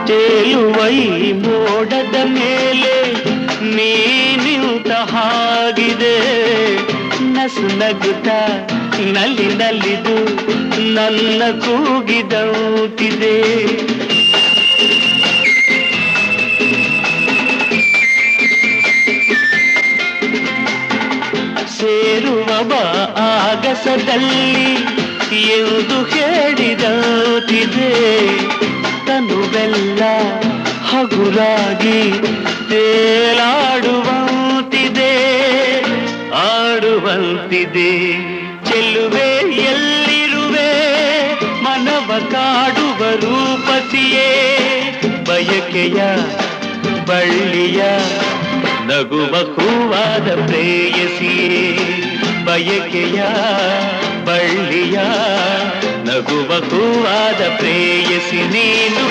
ತೇಲುವೈ ಮೋಡದ ಮೇಲೆ ನೀ ನಿಂತ ಹಾಗಿದೆ ನಸು ನಗುತ್ತ ನಲ್ಲಿ ನಲಿದು ನನ್ನ ಕೂಗಿದಂತಿದೆ ಸೇರುವ ಬಾ ಆಗಸದಲ್ಲಿ ಎಂದು ಹೇಳಿದಂತಿದೆ ತನುವೆಲ್ಲ ಹಗುರಾಗಿ ತೇಲಾಡುವಂತಿದೆ ಆಡುವಂತಿದೆ ಚೆಲ್ಲುವೆ ಎಲ್ಲಿರುವೆ ಮನವ ಕಾಡುವ ರೂಪಸಿಯೇ ಬಯಕೆಯ ಬಳ್ಳಿಯ ನಗುವ ಹೂವಾದ ಪ್ರೇಯಸಿಯೇ ಬಯಕೆಯ ಬಳ್ಳಿಯ ನಗುವ ಹೂವಾದ ಪ್ರೇಯಸಿ ನೀನು